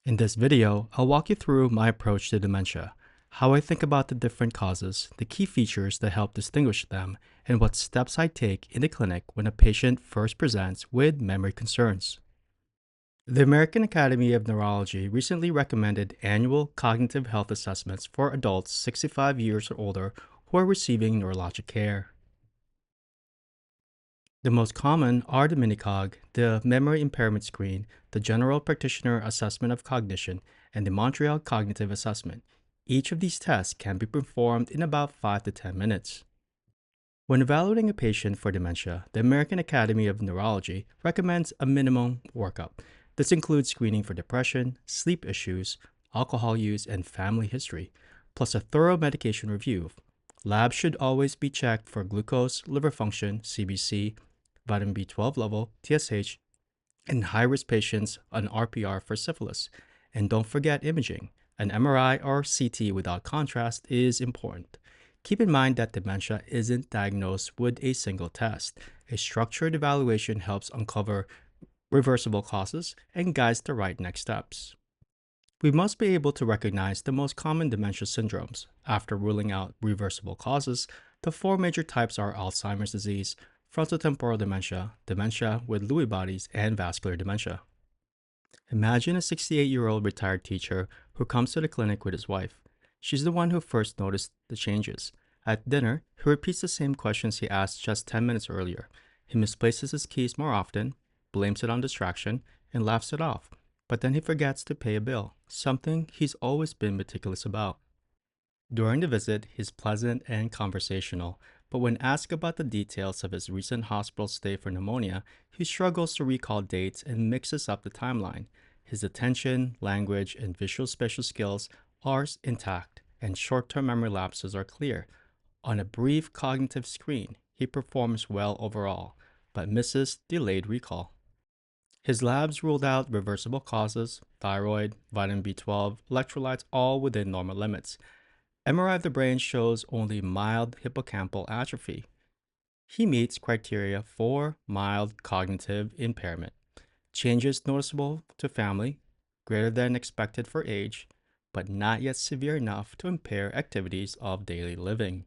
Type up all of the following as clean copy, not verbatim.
In this video, I'll walk you through my approach to dementia, how I think about the different causes, the key features that help distinguish them, and what steps I take in the clinic when a patient first presents with memory concerns. The American Academy of Neurology recently recommended annual cognitive health assessments for adults 65 years or older who are receiving neurologic care. The most common are the Mini-Cog, the Memory Impairment Screen, the General Practitioner Assessment of Cognition, and the Montreal Cognitive Assessment. Each of these tests can be performed in about 5 to 10 minutes. When evaluating a patient for dementia, the American Academy of Neurology recommends a minimum workup. This includes screening for depression, sleep issues, alcohol use, and family history, plus a thorough medication review. Labs should always be checked for glucose, liver function, CBC, vitamin B12 level, TSH, and high-risk patients an RPR for syphilis. And don't forget imaging. An MRI or CT without contrast is important. Keep in mind that dementia isn't diagnosed with a single test. A structured evaluation helps uncover reversible causes and guides the right next steps. We must be able to recognize the most common dementia syndromes. After ruling out reversible causes, the four major types are Alzheimer's disease, frontotemporal dementia, dementia with Lewy bodies, and vascular dementia. Imagine a 68-year-old retired teacher who comes to the clinic with his wife. She's the one who first noticed the changes. At dinner, he repeats the same questions he asked just 10 minutes earlier. He misplaces his keys more often, blames it on distraction, and laughs it off. But then he forgets to pay a bill, something he's always been meticulous about. During the visit, he's pleasant and conversational, but when asked about the details of his recent hospital stay for pneumonia, he struggles to recall dates and mixes up the timeline. His attention, language, and visual spatial skills are intact, and short-term memory lapses are clear. On a brief cognitive screen, he performs well overall, but misses delayed recall. His labs ruled out reversible causes, thyroid, vitamin B12, electrolytes, all within normal limits. MRI of the brain shows only mild hippocampal atrophy. He meets criteria for mild cognitive impairment. Changes noticeable to family, greater than expected for age, but not yet severe enough to impair activities of daily living.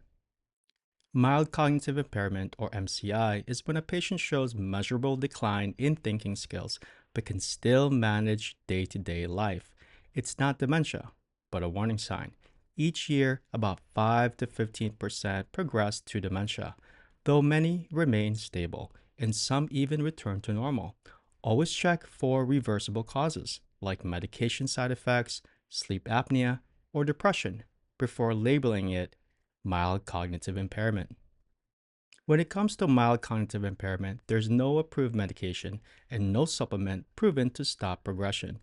Mild cognitive impairment, or MCI, is when a patient shows measurable decline in thinking skills but can still manage day-to-day life. It's not dementia, but a warning sign. Each year, about 5 to 15% progress to dementia, though many remain stable, and some even return to normal. Always check for reversible causes, like medication side effects, sleep apnea, or depression, before labeling it mild cognitive impairment. When it comes to mild cognitive impairment, there's no approved medication and no supplement proven to stop progression.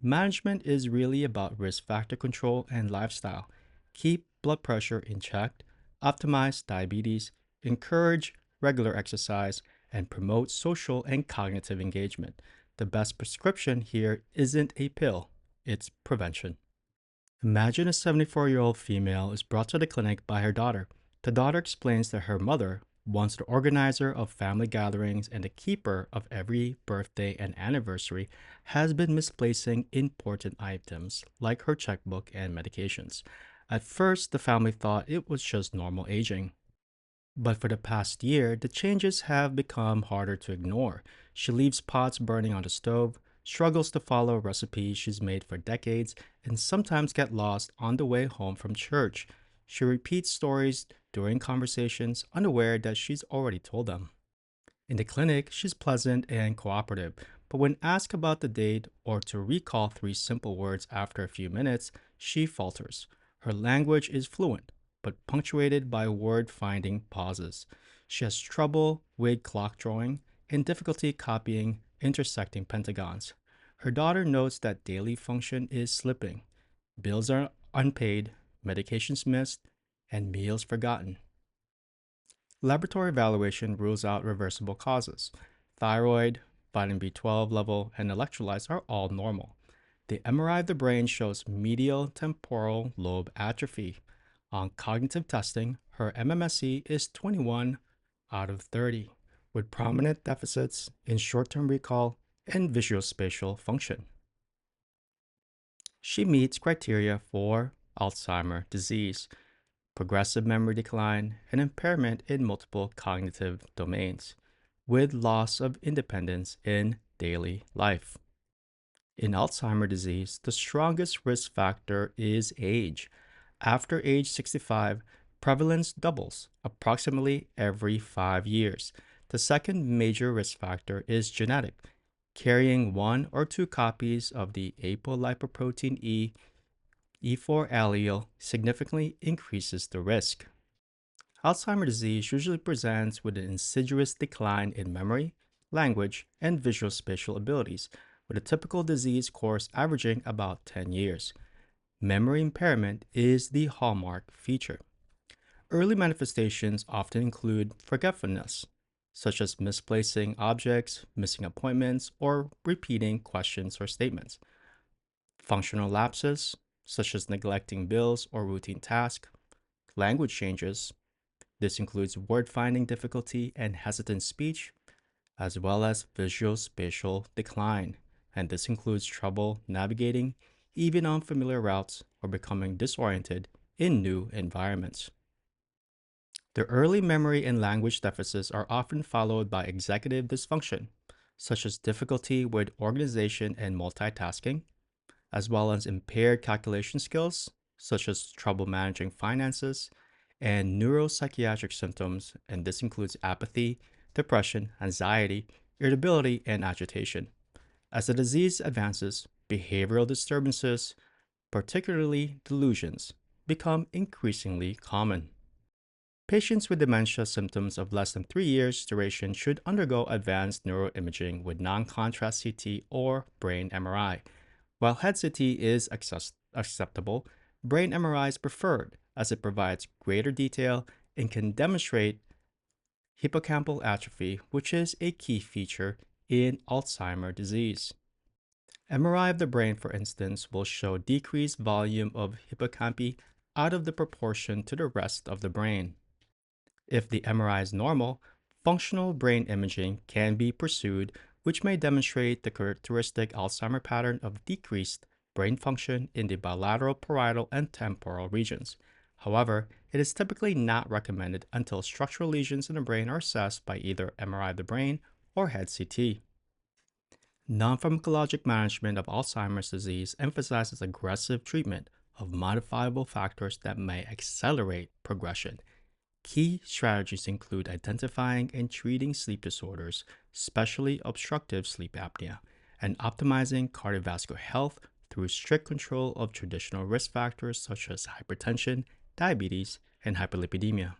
Management is really about risk factor control and lifestyle. Keep blood pressure in check, optimize diabetes, encourage regular exercise, and promote social and cognitive engagement. The best prescription here isn't a pill, it's prevention. Imagine a 74-year-old female is brought to the clinic by her daughter. The daughter explains that her mother, once the organizer of family gatherings and the keeper of every birthday and anniversary, has been misplacing important items like her checkbook and medications. At first, the family thought it was just normal aging. But for the past year, the changes have become harder to ignore. She leaves pots burning on the stove, struggles to follow recipes she's made for decades, and sometimes gets lost on the way home from church. She repeats stories during conversations, unaware that she's already told them. In the clinic, she's pleasant and cooperative, but when asked about the date or to recall three simple words after a few minutes, she falters. Her language is fluent, but punctuated by word-finding pauses. She has trouble with clock drawing and difficulty copying intersecting pentagons. Her daughter notes that daily function is slipping. Bills are unpaid, medications missed, and meals forgotten. Laboratory evaluation rules out reversible causes. Thyroid, vitamin B12 level, and electrolytes are all normal. The MRI of the brain shows medial temporal lobe atrophy. On cognitive testing, her MMSE is 21 out of 30, with prominent deficits in short-term recall and visuospatial function. She meets criteria for Alzheimer disease, progressive memory decline, and impairment in multiple cognitive domains, with loss of independence in daily life. In Alzheimer disease, the strongest risk factor is age. After age 65, prevalence doubles approximately every 5 years. The second major risk factor is genetic. Carrying one or two copies of the apolipoprotein E4 allele significantly increases the risk. Alzheimer's disease usually presents with an insidious decline in memory, language, and visual spatial abilities, with a typical disease course averaging about 10 years. Memory impairment is the hallmark feature. Early manifestations often include forgetfulness, such as misplacing objects, missing appointments, or repeating questions or statements. Functional lapses, such as neglecting bills or routine tasks. Language changes. This includes word finding difficulty and hesitant speech, as well as visual spatial decline, and this includes trouble navigating even unfamiliar routes or becoming disoriented in new environments. The early memory and language deficits are often followed by executive dysfunction, such as difficulty with organization and multitasking, as well as impaired calculation skills, such as trouble managing finances, and neuropsychiatric symptoms, and this includes apathy, depression, anxiety, irritability, and agitation. As the disease advances, behavioral disturbances, particularly delusions, become increasingly common. Patients with dementia symptoms of less than 3 years duration should undergo advanced neuroimaging with non-contrast CT or brain MRI. While head CT is acceptable, brain MRI is preferred as it provides greater detail and can demonstrate hippocampal atrophy, which is a key feature in Alzheimer's disease. MRI of the brain, for instance, will show decreased volume of hippocampi out of the proportion to the rest of the brain. If the MRI is normal, functional brain imaging can be pursued, which may demonstrate the characteristic Alzheimer pattern of decreased brain function in the bilateral parietal and temporal regions. However, it is typically not recommended until structural lesions in the brain are assessed by either MRI of the brain or head CT. Non-pharmacologic management of Alzheimer's disease emphasizes aggressive treatment of modifiable factors that may accelerate progression. Key strategies include identifying and treating sleep disorders, especially obstructive sleep apnea, and optimizing cardiovascular health through strict control of traditional risk factors such as hypertension, diabetes, and hyperlipidemia.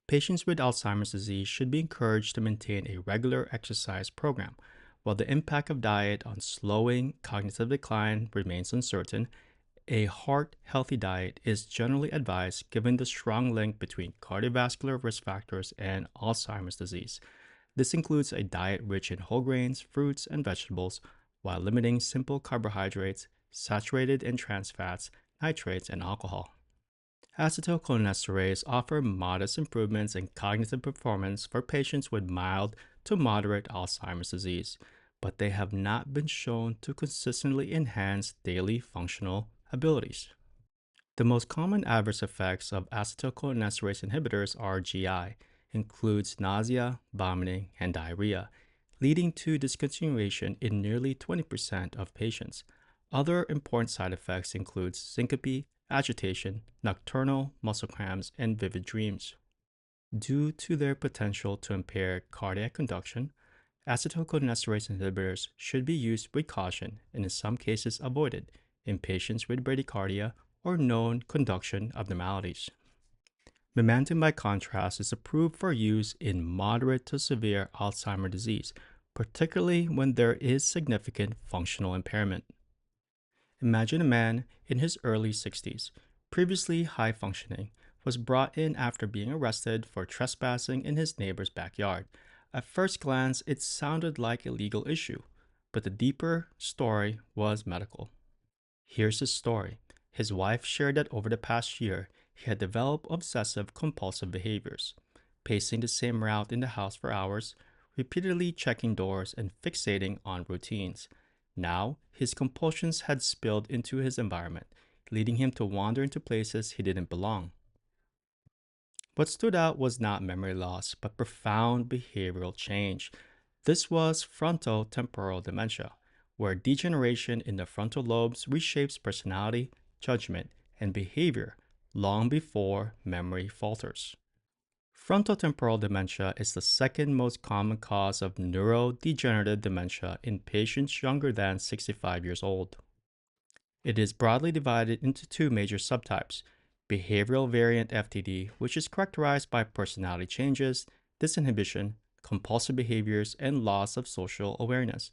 Patients with Alzheimer's disease should be encouraged to maintain a regular exercise program. While the impact of diet on slowing cognitive decline remains uncertain, a heart-healthy diet is generally advised given the strong link between cardiovascular risk factors and Alzheimer's disease. This includes a diet rich in whole grains, fruits, and vegetables, while limiting simple carbohydrates, saturated and trans fats, nitrates, and alcohol. Acetylcholinesterase offer modest improvements in cognitive performance for patients with mild to moderate Alzheimer's disease, but they have not been shown to consistently enhance daily functional abilities. The most common adverse effects of acetylcholinesterase inhibitors are GI, includes nausea, vomiting, and diarrhea, leading to discontinuation in nearly 20% of patients. Other important side effects include syncope, agitation, nocturnal muscle cramps, and vivid dreams. Due to their potential to impair cardiac conduction, acetylcholinesterase inhibitors should be used with caution and in some cases avoided in patients with bradycardia or known conduction abnormalities. Memantine, by contrast, is approved for use in moderate to severe Alzheimer's disease, particularly when there is significant functional impairment. Imagine a man in his early 60s, previously high functioning, was brought in after being arrested for trespassing in his neighbor's backyard. At first glance, it sounded like a legal issue, but the deeper story was medical. Here's his story. His wife shared that over the past year, he had developed obsessive compulsive behaviors, pacing the same route in the house for hours, repeatedly checking doors, and fixating on routines. Now, his compulsions had spilled into his environment, leading him to wander into places he didn't belong. What stood out was not memory loss, but profound behavioral change. This was frontotemporal dementia, where degeneration in the frontal lobes reshapes personality, judgment, and behavior long before memory falters. Frontotemporal dementia is the second most common cause of neurodegenerative dementia in patients younger than 65 years old. It is broadly divided into two major subtypes: behavioral variant FTD, which is characterized by personality changes, disinhibition, compulsive behaviors, and loss of social awareness.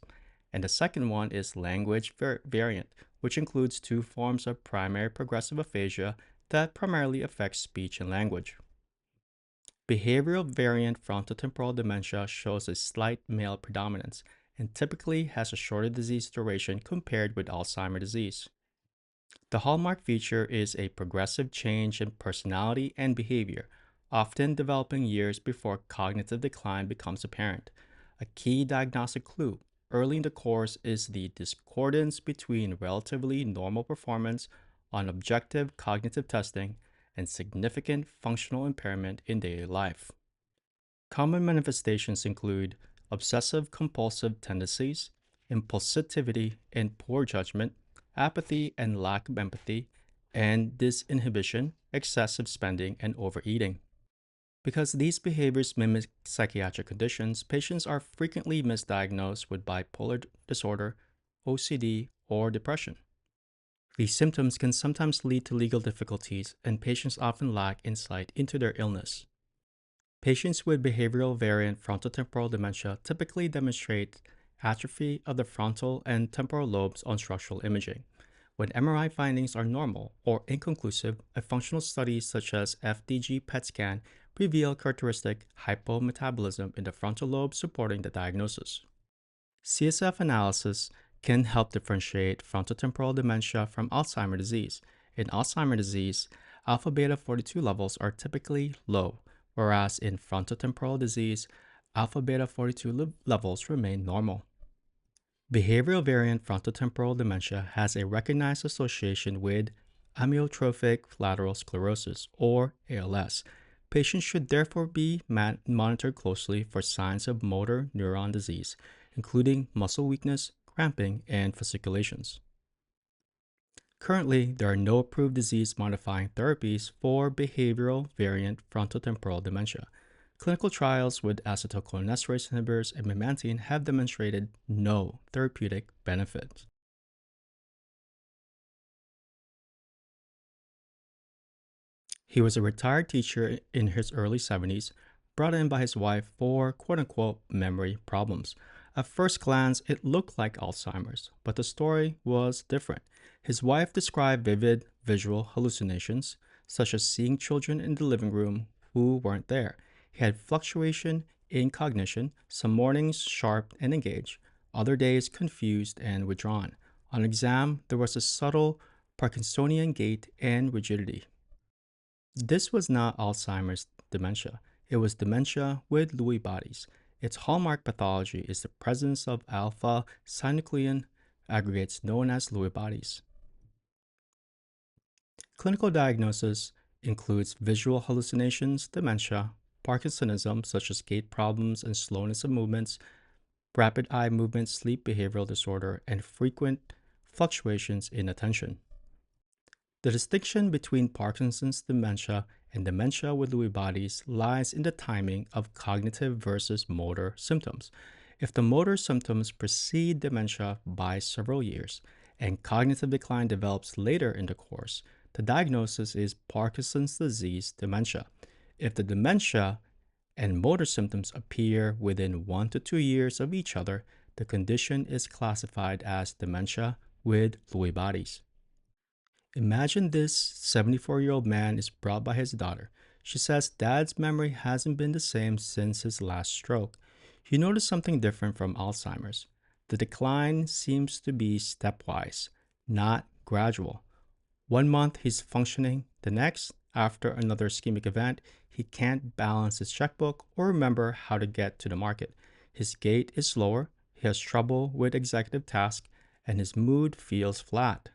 And the second one is language variant, which includes two forms of primary progressive aphasia that primarily affects speech and language. Behavioral variant frontotemporal dementia shows a slight male predominance and typically has a shorter disease duration compared with Alzheimer's disease. The hallmark feature is a progressive change in personality and behavior, often developing years before cognitive decline becomes apparent. A key diagnostic clue early in the course is the discordance between relatively normal performance on objective cognitive testing and significant functional impairment in daily life. Common manifestations include obsessive compulsive tendencies, impulsivity and poor judgment, apathy and lack of empathy, and disinhibition, excessive spending, and overeating. Because these behaviors mimic psychiatric conditions, patients are frequently misdiagnosed with bipolar disorder, OCD, or depression. These symptoms can sometimes lead to legal difficulties, and patients often lack insight into their illness. Patients with behavioral variant frontotemporal dementia typically demonstrate atrophy of the frontal and temporal lobes on structural imaging. When MRI findings are normal or inconclusive, a functional study such as FDG PET scan reveal characteristic hypometabolism in the frontal lobe supporting the diagnosis. CSF analysis can help differentiate frontotemporal dementia from Alzheimer's disease. In Alzheimer's disease, alpha beta 42 levels are typically low, whereas in frontotemporal disease, alpha beta 42 levels remain normal. Behavioral variant frontotemporal dementia has a recognized association with amyotrophic lateral sclerosis, or ALS. Patients should therefore be monitored closely for signs of motor neuron disease, including muscle weakness, cramping, and fasciculations. Currently, there are no approved disease-modifying therapies for behavioral variant frontotemporal dementia. Clinical trials with acetylcholinesterase inhibitors and memantine have demonstrated no therapeutic benefit. He was a retired teacher in his early 70s, brought in by his wife for quote-unquote memory problems. At first glance, it looked like Alzheimer's, but the story was different. His wife described vivid visual hallucinations, such as seeing children in the living room who weren't there. He had fluctuation in cognition, some mornings sharp and engaged, other days confused and withdrawn. On exam, there was a subtle Parkinsonian gait and rigidity. This was not Alzheimer's dementia. It was dementia with Lewy bodies. Its hallmark pathology is the presence of alpha synuclein aggregates known as Lewy bodies. Clinical diagnosis includes visual hallucinations, dementia, Parkinsonism, such as gait problems and slowness of movements, rapid eye movement, sleep behavioral disorder, and frequent fluctuations in attention. The distinction between Parkinson's dementia and dementia with Lewy bodies lies in the timing of cognitive versus motor symptoms. If the motor symptoms precede dementia by several years and cognitive decline develops later in the course, the diagnosis is Parkinson's disease dementia. If the dementia and motor symptoms appear within 1 to 2 years of each other, the condition is classified as dementia with Lewy bodies. Imagine this 74-year-old man is brought by his daughter. She says dad's memory hasn't been the same since his last stroke. You notice something different from Alzheimer's. The decline seems to be stepwise, not gradual. 1 month he's functioning, the next, after another ischemic event, he can't balance his checkbook or remember how to get to the market. His gait is slower, he has trouble with executive tasks, and his mood feels flat.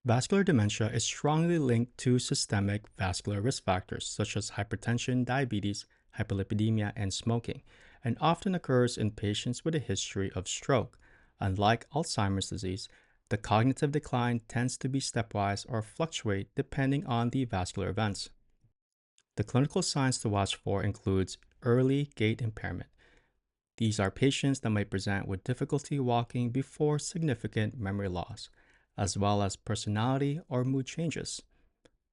Vascular dementia is strongly linked to systemic vascular risk factors such as hypertension, diabetes, hyperlipidemia, and smoking, and often occurs in patients with a history of stroke. Unlike Alzheimer's disease, the cognitive decline tends to be stepwise or fluctuate depending on the vascular events. The clinical signs to watch for includes early gait impairment. These are patients that might present with difficulty walking before significant memory loss, as well as personality or mood changes,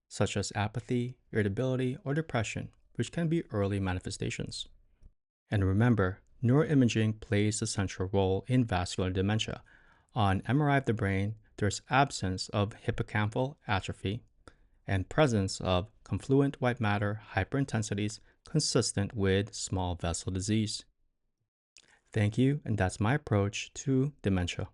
such as apathy, irritability, or depression, which can be early manifestations. And remember, neuroimaging plays a central role in vascular dementia. On MRI of the brain, there's absence of hippocampal atrophy and presence of confluent white matter hyperintensities consistent with small vessel disease. Thank you, and that's my approach to dementia.